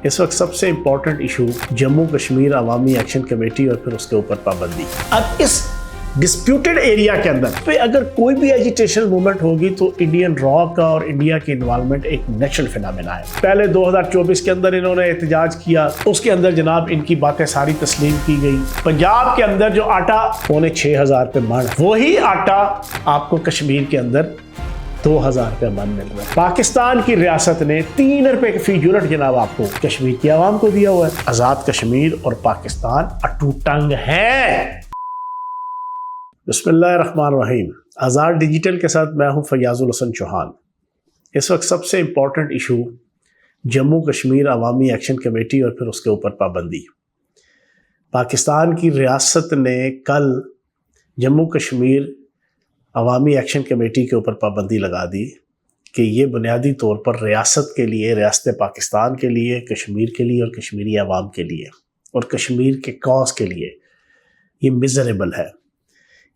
اس وقت سب سے important issue Jammu Kashmir عوامی ایکشن کمیٹی اور پھر اس کے اوپر پابندی۔ اب اس ڈسپیوٹڈ ایریا کے اندر پہ اگر کوئی بھی ایجیٹیشن موومنٹ ہوگی تو انڈین را کا اور انڈیا کی انوالومنٹ ایک نیچرل فینامنا ہے۔ پہلے 2024 کے اندر انہوں نے احتجاج کیا، اس کے اندر جناب ان کی باتیں ساری تسلیم کی گئی۔ پنجاب کے اندر جو آٹا 6,500 پہ من، وہی آٹا آپ کو کشمیر کے اندر 2,000 روپے من مل رہا ہے۔ پاکستان کی ریاست نے 3 روپے فی یونٹ جناب آپ کو کشمیر کی عوام کو دیا ہوا ہے۔ آزاد کشمیر اور پاکستان اٹوٹنگ ہے۔ بسم اللہ الرحمن الرحیم۔ آزاد ڈیجیٹل کے ساتھ میں ہوں فیاض الحسن چوہان۔ اس وقت سب سے امپورٹنٹ ایشو جموں کشمیر عوامی ایکشن کمیٹی اور پھر اس کے اوپر پابندی۔ پاکستان کی ریاست نے کل جموں کشمیر عوامی ایکشن کمیٹی کے اوپر پابندی لگا دی کہ یہ بنیادی طور پر ریاست کے لیے، ریاست پاکستان کے لیے، کشمیر کے لیے اور کشمیری عوام کے لیے اور کشمیر کے کاز کے لیے یہ میزریبل ہے۔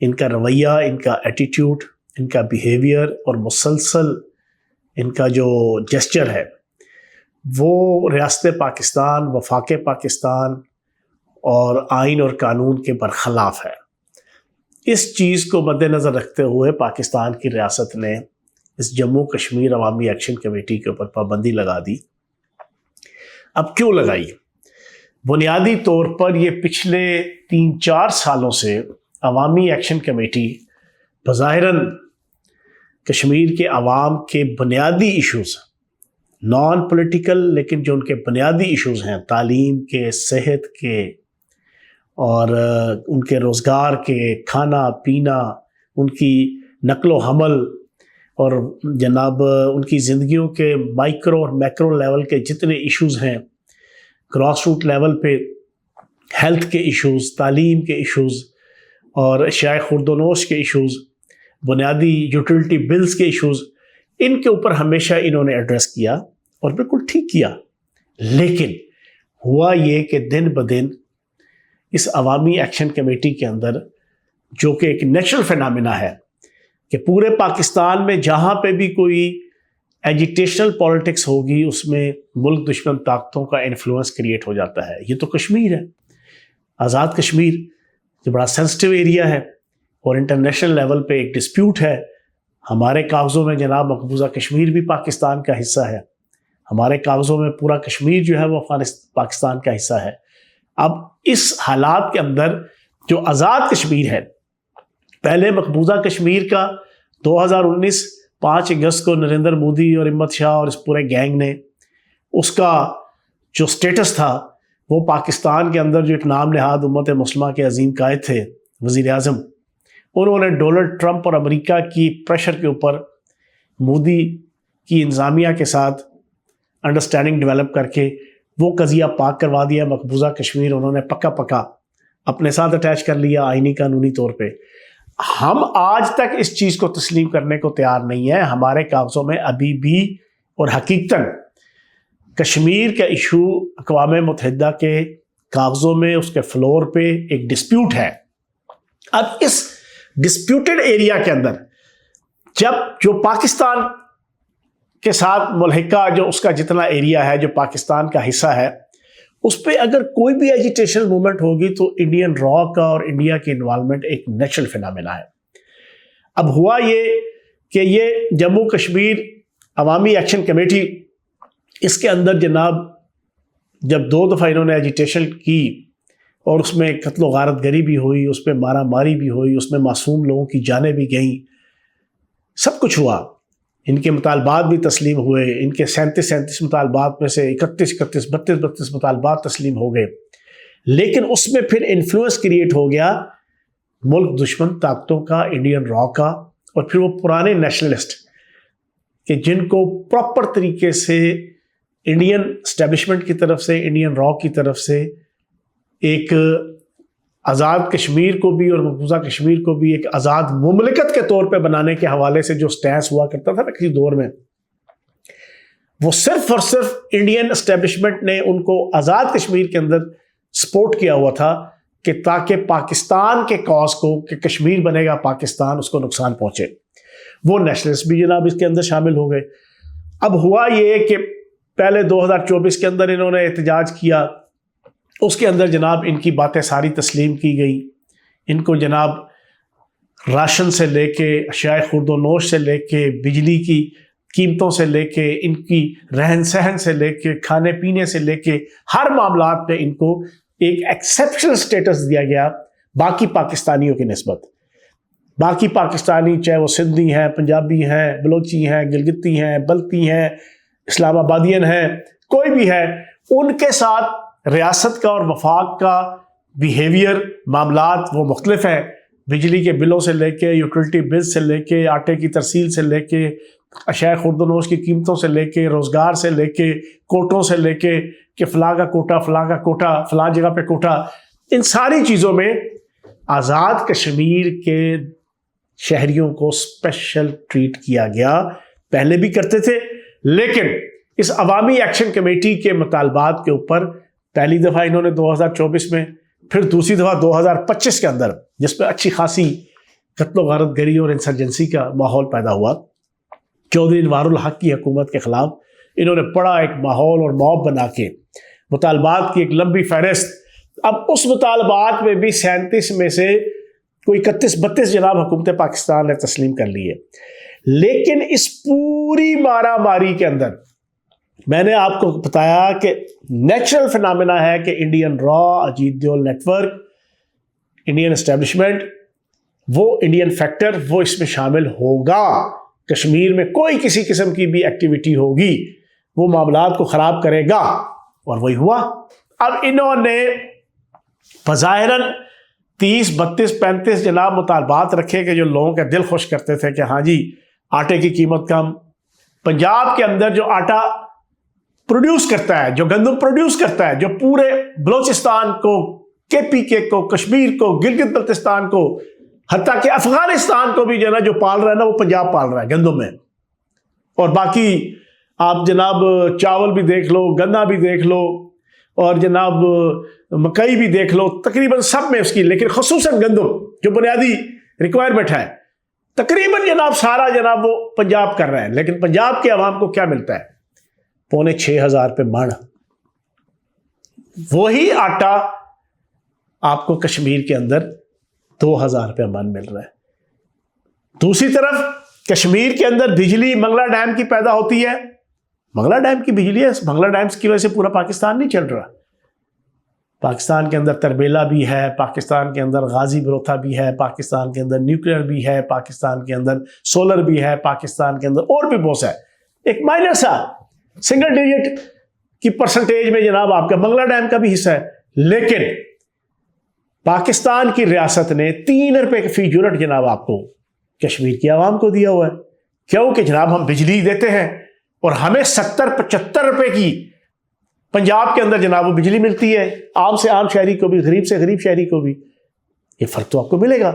ان کا رویہ، ان کا ایٹیٹیوڈ، ان کا بیہیویئر اور مسلسل ان کا جو جسچر ہے وہ ریاست پاکستان، وفاق پاکستان اور آئین اور قانون کے برخلاف ہے۔ اس چیز کو مد نظر رکھتے ہوئے پاکستان کی ریاست نے اس جموں کشمیر عوامی ایکشن کمیٹی کے اوپر پابندی لگا دی۔ اب کیوں لگائی؟ بنیادی طور پر یہ پچھلے 3-4 سالوں سے عوامی ایکشن کمیٹی بظاہراً کشمیر کے عوام کے بنیادی ایشوز، نان پولیٹیکل لیکن جو ان کے بنیادی ایشوز ہیں، تعلیم کے، صحت کے اور ان کے روزگار کے، کھانا پینا، ان کی نقل و حمل اور جناب ان کی زندگیوں کے مائکرو اور میکرو لیول کے جتنے ایشوز ہیں، گراس روٹ لیول پہ ہیلتھ کے ایشوز، تعلیم کے ایشوز اور اشیاء خورد و نوش کے ایشوز، بنیادی یوٹیلٹی بلز کے ایشوز، ان کے اوپر ہمیشہ انہوں نے ایڈریس کیا اور بالکل ٹھیک کیا۔ لیکن ہوا یہ کہ دن بدن اس عوامی ایکشن کمیٹی کے اندر، جو کہ ایک نیچرل فینامنا ہے کہ پورے پاکستان میں جہاں پہ بھی کوئی ایجیٹیشنل پالیٹکس ہوگی اس میں ملک دشمن طاقتوں کا انفلوئنس کریٹ ہو جاتا ہے۔ یہ تو کشمیر ہے، آزاد کشمیر جو بڑا سینسٹیو ایریا ہے اور انٹرنیشنل لیول پہ ایک ڈسپیوٹ ہے۔ ہمارے کاغذوں میں جناب مقبوضہ کشمیر بھی پاکستان کا حصہ ہے، ہمارے کاغذوں میں پورا کشمیر جو ہے وہ پاکستان کا حصہ ہے۔ اب اس حالات کے اندر جو آزاد کشمیر ہے، پہلے مقبوضہ کشمیر کا 2019 5 اگست کو نریندر مودی اور ہمت شاہ اور اس پورے گینگ نے اس کا جو سٹیٹس تھا وہ پاکستان کے اندر جو ایک نام نہاد امت مسلمہ کے عظیم قائد تھے وزیر اعظم، انہوں نے ڈونلڈ ٹرمپ اور امریکہ کی پریشر کے اوپر مودی کی انتظامیہ کے ساتھ انڈرسٹینڈنگ ڈیولپ کر کے وہ قضیہ پاک کروا دیا۔ مقبوضہ کشمیر انہوں نے پکا اپنے ساتھ اٹیچ کر لیا آئینی قانونی طور پہ۔ ہم آج تک اس چیز کو تسلیم کرنے کو تیار نہیں ہیں۔ ہمارے کاغذوں میں ابھی بھی اور حقیقتاً کشمیر کا ایشو اقوام متحدہ کے کاغذوں میں اس کے فلور پہ ایک ڈسپیوٹ ہے۔ اب اس ڈسپیوٹڈ ایریا کے اندر جب جو پاکستان کے ساتھ ملحقہ جو اس کا جتنا ایریا ہے جو پاکستان کا حصہ ہے، اس پہ اگر کوئی بھی ایجیٹیشن موومنٹ ہوگی تو انڈین را کا اور انڈیا کی انوالومنٹ ایک نیچرل فینامنا ہے۔ اب ہوا یہ کہ یہ جموں کشمیر عوامی ایکشن کمیٹی، اس کے اندر جناب جب 2 دفعہ انہوں نے ایجیٹیشن کی اور اس میں قتل و غارت گری بھی ہوئی، اس پہ مارا ماری بھی ہوئی، اس میں معصوم لوگوں کی جانیں بھی گئیں، سب کچھ ہوا، ان کے مطالبات بھی تسلیم ہوئے، ان کے 37 مطالبات میں سے 32 مطالبات تسلیم ہو گئے۔ لیکن اس میں پھر انفلوئنس کریٹ ہو گیا ملک دشمن طاقتوں کا، انڈین را کا، اور پھر وہ پرانے نیشنلسٹ کہ جن کو پراپر طریقے سے انڈین اسٹیبلشمنٹ کی طرف سے، انڈین را کی طرف سے ایک آزاد کشمیر کو بھی اور مقبوضہ کشمیر کو بھی ایک آزاد مملکت کے طور پہ بنانے کے حوالے سے جو سٹینس ہوا کرتا تھا نا کسی دور میں، وہ صرف اور صرف انڈین اسٹیبلشمنٹ نے ان کو آزاد کشمیر کے اندر سپورٹ کیا ہوا تھا کہ تاکہ پاکستان کے کاز کو، کہ کشمیر بنے گا پاکستان، اس کو نقصان پہنچے۔ وہ نیشنلسٹ بھی جناب اس کے اندر شامل ہو گئے۔ اب ہوا یہ کہ پہلے 2024 کے اندر انہوں نے احتجاج کیا، اس کے اندر جناب ان کی باتیں ساری تسلیم کی گئی. ان کو جناب راشن سے لے کے اشیاء خورد و نوش سے لے کے بجلی کی قیمتوں سے لے کے ان کی رہن سہن سے لے کے کھانے پینے سے لے کے ہر معاملات پہ ان کو ایک ایکسیپشنل سٹیٹس دیا گیا باقی پاکستانیوں کی نسبت. باقی پاکستانی چاہے وہ سندھی ہیں، پنجابی ہیں، بلوچی ہیں، گلگتی ہیں، بلتی ہیں، اسلام آبادین ہیں، کوئی بھی ہے، ان کے ساتھ ریاست کا اور وفاق کا بیہیویئر معاملات وہ مختلف ہیں. بجلی کے بلوں سے لے کے یوٹیلٹی بل سے لے کے آٹے کی ترسیل سے لے کے اشیاء خورد و نوش کی قیمتوں سے لے کے روزگار سے لے کے کوٹوں سے لے کے کہ فلاں کا کوٹا فلاں کا کوٹا فلاں جگہ پہ کوٹا، ان ساری چیزوں میں آزاد کشمیر کے شہریوں کو اسپیشل ٹریٹ کیا گیا. پہلے بھی کرتے تھے، لیکن اس عوامی ایکشن کمیٹی کے مطالبات کے اوپر پہلی دفعہ انہوں نے 2024 میں، پھر دوسری دفعہ 2025 کے اندر، جس پہ اچھی خاصی قتل و غارت گری اور انسرجنسی کا ماحول پیدا ہوا. چودھری انوار الحق کی حکومت کے خلاف انہوں نے بڑا ایک ماحول اور موب بنا کے مطالبات کی ایک لمبی فہرست. اب اس مطالبات میں بھی 37 میں سے کوئی 31-32 جناب حکومت پاکستان نے تسلیم کر لی ہے. لیکن اس پوری مارا ماری کے اندر میں نے آپ کو بتایا کہ نیچرل فنامنا ہے کہ انڈین را، اجیت دیول نیٹ ورک، انڈین اسٹیبلشمنٹ، وہ انڈین فیکٹر وہ اس میں شامل ہوگا. کشمیر میں کوئی کسی قسم کی بھی ایکٹیویٹی ہوگی وہ معاملات کو خراب کرے گا، اور وہی ہوا. اب انہوں نے بظاہراً 30، 32، 35 جناب مطالبات رکھے کہ جو لوگوں کا دل خوش کرتے تھے کہ ہاں جی آٹے کی قیمت کم. پنجاب کے اندر جو آٹا پروڈیوس کرتا ہے، جو گندم پروڈیوس کرتا ہے، جو پورے بلوچستان کو، KPK کو، کشمیر کو، گلگت بلتستان کو، حتیٰ کہ افغانستان کو بھی جو ہے نا جو پال رہا ہے نا وہ پنجاب پال رہا ہے گندم میں. اور باقی آپ جناب چاول بھی دیکھ لو، گنا بھی دیکھ لو، اور جناب مکئی بھی دیکھ لو، تقریباً سب میں اس کی، لیکن خصوصاً گندم جو بنیادی ریکوائرمنٹ ہے تقریباً جناب سارا جناب وہ پنجاب کر رہے ہیں. لیکن پنجاب کے عوام کو کیا ملتا ہے؟ 6,500 روپے من. وہی آٹا آپ کو کشمیر کے اندر 2,000 روپے من مل رہا ہے. دوسری طرف کشمیر کے اندر بجلی منگلا ڈیم کی پیدا ہوتی ہے. منگلا ڈیم کی بجلی ہے، منگلا ڈیمز کی وجہ سے پورا پاکستان نہیں چل رہا. پاکستان کے اندر تربیلا بھی ہے، پاکستان کے اندر غازی بروتھا بھی ہے، پاکستان کے اندر نیوکلیئر بھی ہے، پاکستان کے اندر سولر بھی ہے، پاکستان کے اندر اور بھی بہت سا ہے. ایک مائنر سا سنگل ڈیجٹ کی پرسنٹیج میں جناب آپ کا منگلا ڈیم کا بھی حصہ ہے. لیکن پاکستان کی ریاست نے 3 روپے فی یونٹ جناب آپ کو کشمیر کی عوام کو دیا ہوا ہے. کیوں کہ جناب ہم بجلی دیتے ہیں اور ہمیں 70-75 روپے کی پنجاب کے اندر جناب وہ بجلی ملتی ہے، عام سے عام شہری کو بھی، غریب سے غریب شہری کو بھی. یہ فرق تو آپ کو ملے گا.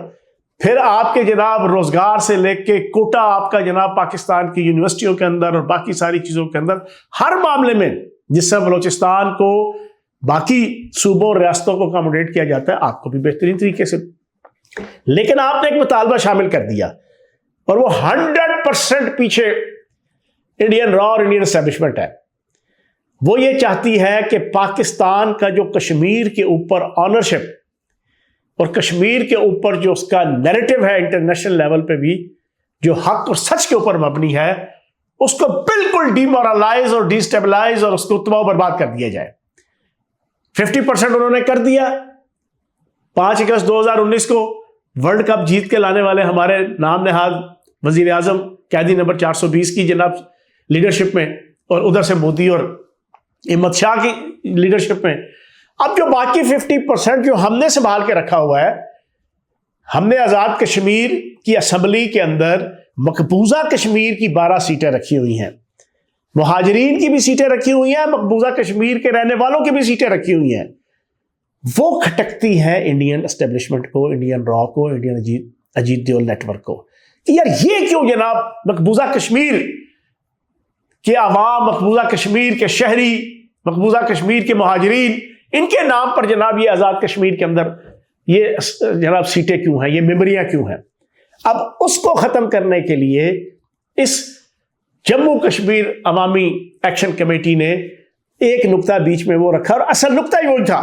پھر آپ کے جناب روزگار سے لے کے کوٹا آپ کا جناب پاکستان کی یونیورسٹیوں کے اندر اور باقی ساری چیزوں کے اندر ہر معاملے میں جس سے بلوچستان کو باقی صوبوں اور ریاستوں کو اکاموڈیٹ کیا جاتا ہے آپ کو بھی بہترین طریقے سے. لیکن آپ نے ایک مطالبہ شامل کر دیا اور وہ 100% پیچھے انڈین را اور انڈین اسٹیبلشمنٹ ہے. وہ یہ چاہتی ہے کہ پاکستان کا جو کشمیر کے اوپر آنرشپ اور کشمیر کے اوپر جو اس کا نیریٹو ہے انٹرنیشنل لیول پہ بھی جو حق اور سچ کے اوپر مبنی ہے اس کو بالکل ڈی مورلائز اور ڈی سٹیبلائز اور اس کو تباہ و برباد کر دیا جائے. 50% انہوں نے کر دیا. 5 اگست 2019 کو ورلڈ کپ جیت کے لانے والے ہمارے نام نہاد وزیر اعظم قیدی نمبر 420 کی جناب لیڈرشپ میں، اور ادھر سے مودی اور احمد شاہ کی لیڈرشپ میں. اب جو باقی 50% جو ہم نے سنبھال کے رکھا ہوا ہے، ہم نے آزاد کشمیر کی اسمبلی کے اندر مقبوضہ کشمیر کی 12 سیٹیں رکھی ہوئی ہیں، مہاجرین کی بھی سیٹیں رکھی ہوئی ہیں، مقبوضہ کشمیر کے رہنے والوں کی بھی سیٹیں رکھی ہوئی ہیں. وہ کھٹکتی ہیں انڈین اسٹیبلشمنٹ کو، انڈین را کو، انڈین اجیت دیول نیٹ ورک کو کہ یار یہ کیوں جناب مقبوضہ کشمیر کے عوام، مقبوضہ کشمیر کے شہری، مقبوضہ کشمیر کے مہاجرین، ان کے نام پر جناب یہ آزاد کشمیر کے اندر یہ جناب سیٹیں کیوں ہیں، یہ میموریاں کیوں ہیں. اب اس کو ختم کرنے کے لیے اس جموں کشمیر عوامی ایکشن کمیٹی نے ایک نقطہ بیچ میں وہ رکھا، اور اصل نقطہ ہی وہی تھا.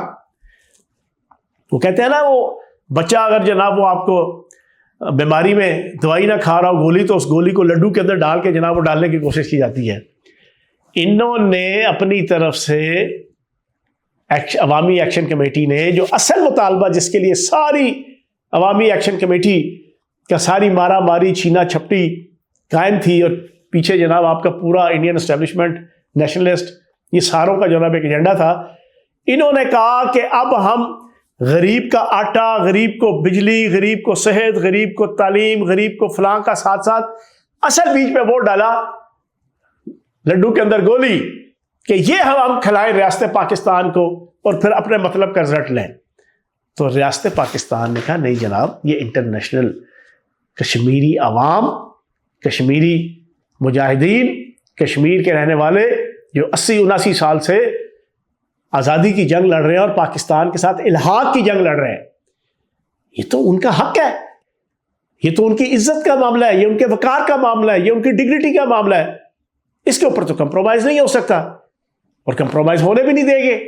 وہ کہتے ہیں نا، وہ بچہ اگر جناب وہ آپ کو بیماری میں دوائی نہ کھا رہا ہو گولی، تو اس گولی کو لڈو کے اندر ڈال کے جناب وہ ڈالنے کی کوشش کی جاتی ہے. انہوں نے اپنی طرف سے عوامی ایکشن کمیٹی نے جو اصل مطالبہ جس کے لیے ساری عوامی ایکشن کمیٹی کا ساری مارا ماری چھینا چھپٹی قائم تھی، اور پیچھے جناب آپ کا پورا انڈین اسٹیبلشمنٹ نیشنلسٹ یہ ساروں کا جناب ایک ایجنڈا تھا. انہوں نے کہا کہ اب ہم غریب کا آٹا، غریب کو بجلی، غریب کو صحت، غریب کو تعلیم، غریب کو فلاں کا ساتھ ساتھ اصل بیچ میں ووٹ ڈالا لڈو کے اندر گولی کہ یہ ہم کھلائیں ریاست پاکستان کو اور پھر اپنے مطلب کا رزلٹ لیں. تو ریاست پاکستان نے کہا نہیں جناب، یہ انٹرنیشنل کشمیری عوام، کشمیری مجاہدین، کشمیر کے رہنے والے جو 80-79 سال سے آزادی کی جنگ لڑ رہے ہیں اور پاکستان کے ساتھ الحاق کی جنگ لڑ رہے ہیں، یہ تو ان کا حق ہے، یہ تو ان کی عزت کا معاملہ ہے، یہ ان کے وقار کا معاملہ ہے، یہ ان کی ڈگنیٹی کا معاملہ ہے. اس کے اوپر تو کمپرومائز نہیں ہو سکتا، اور کمپرومائز ہونے بھی نہیں دیں گے.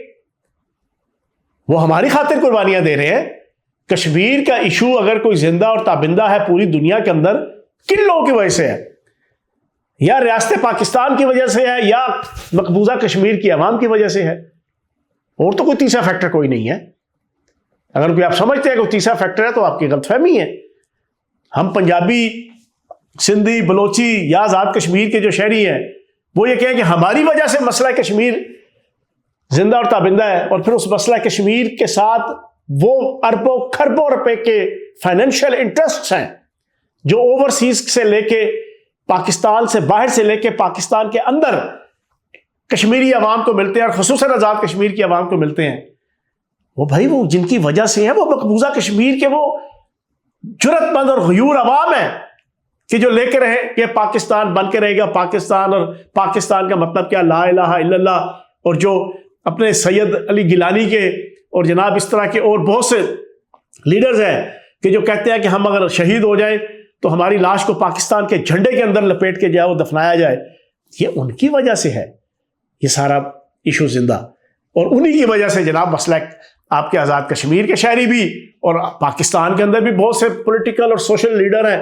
وہ ہماری خاطر قربانیاں دے رہے ہیں. کشمیر کا ایشو اگر کوئی زندہ اور تابندہ ہے پوری دنیا کے اندر، کن لوگوں کی وجہ سے ہے؟ یا ریاست پاکستان کی وجہ سے ہے، یا مقبوضہ کشمیر کی عوام کی وجہ سے ہے. اور تو کوئی تیسرا فیکٹر کوئی نہیں ہے. اگر کوئی آپ سمجھتے ہیں کہ کوئی تیسرا فیکٹر ہے تو آپ کی غلط فہمی ہے. ہم پنجابی، سندھی، بلوچی یا آزاد کشمیر کے جو شہری ہیں وہ یہ کہیں کہ ہماری وجہ سے مسئلہ کشمیر زندہ اور تابندہ ہے، اور پھر اس مسئلہ کشمیر کے ساتھ وہ اربوں کھربوں روپے کے فائنینشیل انٹرسٹس ہیں جو اوورسیز سے لے کے پاکستان سے باہر سے لے کے پاکستان کے اندر کشمیری عوام کو ملتے ہیں، اور خصوصاً آزاد کشمیر کی عوام کو ملتے ہیں. وہ بھائی وہ جن کی وجہ سے ہیں، وہ مقبوضہ کشمیر کے وہ جرأت مند اور غیور عوام ہیں کہ جو لے کے رہے کہ پاکستان بن کے رہے گا پاکستان، اور پاکستان کا مطلب کیا، لا الہ الا اللہ. اور جو اپنے سید علی گیلانی کے اور جناب اس طرح کے اور بہت سے لیڈرز ہیں کہ جو کہتے ہیں کہ ہم اگر شہید ہو جائیں تو ہماری لاش کو پاکستان کے جھنڈے کے اندر لپیٹ کے جائے وہ دفنایا جائے. یہ ان کی وجہ سے ہے یہ سارا ایشو زندہ، اور انہی کی وجہ سے جناب مسئلہ آپ کے آزاد کشمیر کے شہری بھی اور پاکستان کے اندر بھی بہت سے پولیٹیکل اور سوشل لیڈر ہیں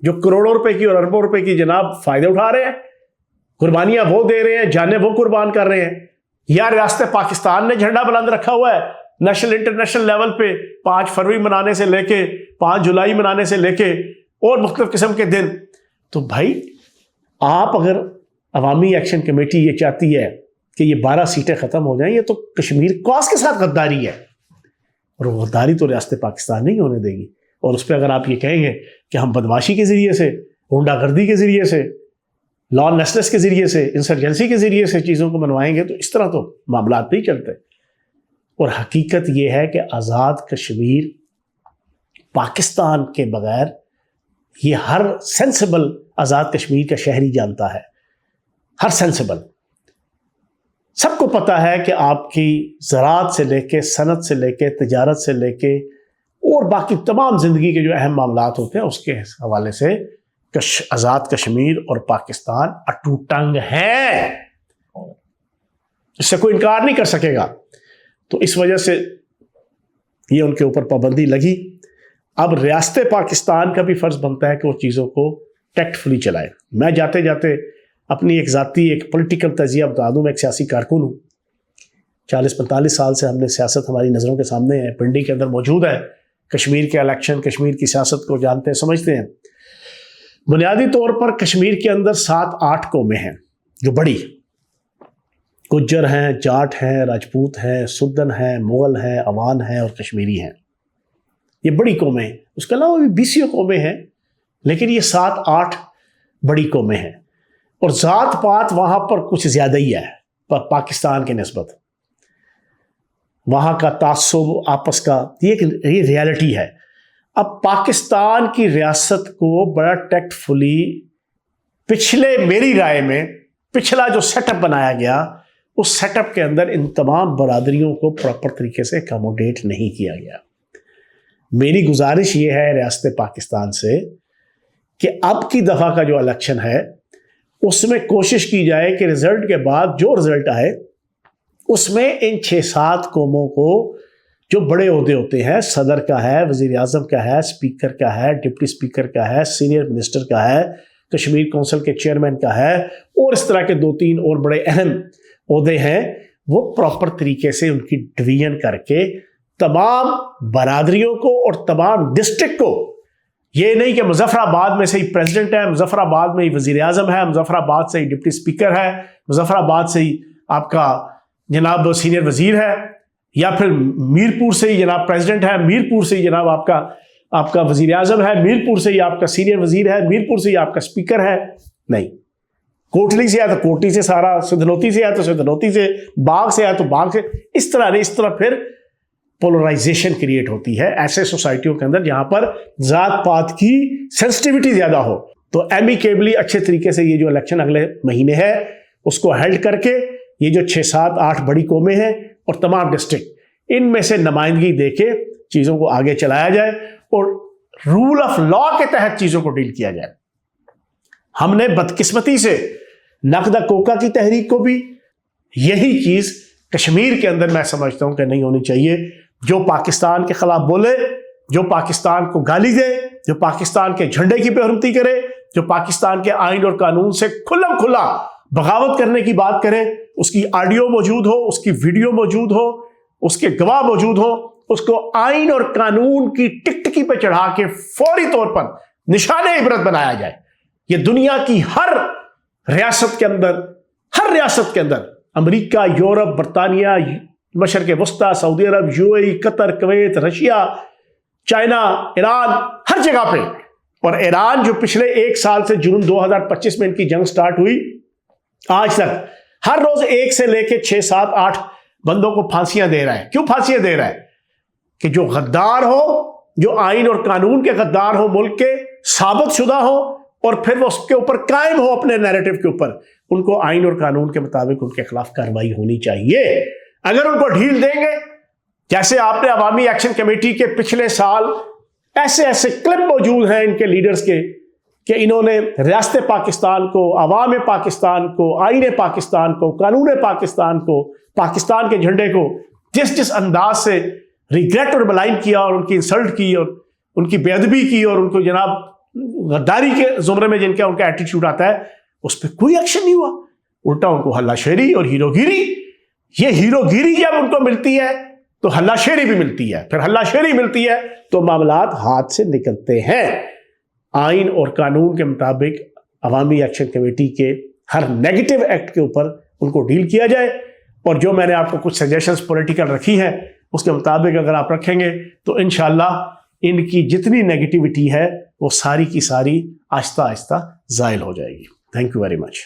جو کروڑوں روپے کی اور اربوں روپے کی جناب فائدے اٹھا رہے ہیں. قربانیاں وہ دے رہے ہیں، جانیں وہ قربان کر رہے ہیں. یا ریاست پاکستان نے جھنڈا بلند رکھا ہوا ہے نیشنل انٹرنیشنل لیول پہ 5 فروری منانے سے لے کے 5 جولائی منانے سے لے کے اور مختلف قسم کے دن. تو بھائی آپ اگر عوامی ایکشن کمیٹی یہ چاہتی ہے کہ یہ 12 سیٹیں ختم ہو جائیں، یہ تو کشمیر کاز کے ساتھ غداری ہے، اور وہ غداری تو ریاست پاکستان نہیں ہونے دے گی. اور اس پہ اگر آپ یہ کہیں گے کہ ہم بدماشی کے ذریعے سے، غنڈہ گردی کے ذریعے سے، لا لیسنس کے ذریعے سے، انسرجنسی کے ذریعے سے چیزوں کو منوائیں گے، تو اس طرح تو معاملات نہیں چلتے. اور حقیقت یہ ہے کہ آزاد کشمیر پاکستان کے بغیر یہ ہر سینسیبل آزاد کشمیر کا شہری جانتا ہے، ہر سینسیبل. سب کو پتہ ہے کہ آپ کی زراعت سے لے کے صنعت سے لے کے تجارت سے لے کے اور باقی تمام زندگی کے جو اہم معاملات ہوتے ہیں اس کے حوالے سے آزاد کشمیر اور پاکستان اٹوٹنگ ہے، اس سے کوئی انکار نہیں کر سکے گا. تو اس وجہ سے یہ ان کے اوپر پابندی لگی. اب ریاست پاکستان کا بھی فرض بنتا ہے کہ وہ چیزوں کو ٹیکٹفلی چلائے. میں جاتے جاتے اپنی ایک ذاتی ایک پولیٹیکل تجزیہ بتا دوں. میں ایک سیاسی کارکن ہوں، 40-45 سال سے ہم نے سیاست ہماری نظروں کے سامنے ہے، پنڈی کے اندر موجود ہے. کشمیر کے الیکشن، کشمیر کی سیاست کو جانتے ہیں، سمجھتے ہیں. بنیادی طور پر کشمیر کے اندر 7-8 قومیں ہیں جو بڑی، گجر ہیں، جاٹ ہیں، راجپوت ہیں، سدن ہیں، مغل ہیں، اوان ہیں اور کشمیری ہیں. یہ بڑی قومیں ہیں. اس کے علاوہ بھی 20 قومیں ہیں، لیکن یہ 7-8 بڑی قومیں ہیں. اور ذات پات وہاں پر کچھ زیادہ ہی ہے پاکستان کے نسبت. وہاں کا تعصب آپس کا یہ ریالٹی ہے. اب پاکستان کی ریاست کو بڑا ٹیکٹفلی میری رائے میں پچھلا جو سیٹ اپ بنایا گیا اس سیٹ اپ کے اندر ان تمام برادریوں کو پراپر طریقے سے اکاموڈیٹ نہیں کیا گیا. میری گزارش یہ ہے ریاست پاکستان سے کہ اب کی دفعہ کا جو الیکشن ہے اس میں کوشش کی جائے کہ رزلٹ کے بعد جو رزلٹ آئے اس میں ان 6-7 قوموں کو جو بڑے عہدے ہوتے ہیں، صدر کا ہے، وزیر اعظم کا ہے، اسپیکر کا ہے، ڈپٹی اسپیکر کا ہے، سینئر منسٹر کا ہے، کشمیر کونسل کے چیئرمین کا ہے، اور اس طرح کے 2-3 اور بڑے اہم عہدے ہیں، وہ پراپر طریقے سے ان کی ڈویژن کر کے تمام برادریوں کو اور تمام ڈسٹرکٹ کو، یہ نہیں کہ مظفر آباد میں سے ہی پریزیڈنٹ ہے، مظفر آباد میں ہی وزیر اعظم ہے، مظفر آباد سے ہی ڈپٹی اسپیکر ہے، مظفر آباد سے ہی آپ کا جناب سینئر وزیر ہے، یا پھر میرپور سے ہی جناب پریزیڈنٹ ہے، میرپور سے ہی جناب آپ کا وزیر اعظم ہے، میرپور سے ہی آپ کا سینئر وزیر ہے، میرپور سے ہی آپ کا اسپیکر ہے. نہیں، کوٹلی سے ہے تو کوٹلی سے سارا، سدھنوتی سے ہے تو سدھنوتی سے، باغ سے ہے تو باغ سے. اس طرح نہیں، اس طرح پھر پولرائزیشن کریٹ ہوتی ہے ایسے سوسائٹیوں کے اندر جہاں پر ذات پات کی سینسٹیوٹی زیادہ ہو. تو ایمیکیبلی اچھے طریقے سے یہ جو الیکشن اگلے مہینے ہے اس کو ہیلڈ کر کے یہ جو 6-7-8 بڑی قومیں ہیں اور تمام ڈسٹرکٹ، ان میں سے نمائندگی دے کے چیزوں کو آگے چلایا جائے اور رول آف لا کے تحت چیزوں کو ڈیل کیا جائے. ہم نے بدقسمتی سے نقدہ کوکا کی تحریک کو بھی یہی چیز کشمیر کے اندر میں سمجھتا ہوں کہ نہیں ہونی چاہیے. جو پاکستان کے خلاف بولے، جو پاکستان کو گالی دے، جو پاکستان کے جھنڈے کی بے حرمتی کرے، جو پاکستان کے آئین اور قانون سے کھلم کھلا بغاوت کرنے کی بات کرے، اس کی آڈیو موجود ہو، اس کی ویڈیو موجود ہو، اس کے گواہ موجود ہو، اس کو آئین اور قانون کی ٹکٹکی پہ چڑھا کے فوری طور پر نشان عبرت بنایا جائے. یہ دنیا کی ہر ریاست کے اندر امریکہ، یورپ، برطانیہ، مشرق وسطیٰ، سعودی عرب، UAE، قطر، کویت، رشیا، چائنا، ایران، ہر جگہ پہ. اور ایران جو پچھلے 1 سال سے جون 2025 میں ان کی جنگ سٹارٹ ہوئی آج تک ہر روز 1 سے لے کے 6-7-8 بندوں کو پھانسیاں دے رہا ہے. کیوں پھانسیاں دے رہا ہے؟ کہ جو غدار ہو، جو آئین اور قانون کے غدار ہو، ملک کے ثابت شدہ ہو، اور پھر وہ اس کے اوپر قائم ہو اپنے نیریٹو کے اوپر، ان کو آئین اور قانون کے مطابق ان کے خلاف کارروائی ہونی چاہیے. اگر ان کو ڈھیل دیں گے، جیسے آپ نے عوامی ایکشن کمیٹی کے پچھلے سال ایسے کلپ موجود ہیں ان کے لیڈرز کے کہ انہوں نے ریاست پاکستان کو، عوام پاکستان کو، آئین پاکستان کو، قانون پاکستان کو، پاکستان کے جھنڈے کو جس انداز سے ریگریٹ اور ملائن کیا اور ان کی انسلٹ کی اور ان کی بے ادبی کی اور ان کو جناب غداری کے زمرے میں جن کا ان کا ایٹیٹیوڈ آتا ہے، اس پہ کوئی ایکشن نہیں ہوا. الٹا ان کو ہلہ شیری اور ہیرو گیری، یہ ہیرو گیری جب ان کو ملتی ہے تو ہلہ شیری بھی ملتی ہے، پھر ہلہ شیری ملتی ہے تو معاملات ہاتھ سے نکلتے ہیں. آئین اور قانون کے مطابق عوامی ایکشن کمیٹی کے ہر نیگیٹو ایکٹ کے اوپر ان کو ڈیل کیا جائے. اور جو میں نے آپ کو کچھ سجیشنز پولیٹیکل رکھی ہیں اس کے مطابق اگر آپ رکھیں گے تو انشاءاللہ ان کی جتنی نیگیٹیوٹی ہے وہ ساری کی ساری آہستہ آہستہ زائل ہو جائے گی. Thank you very much.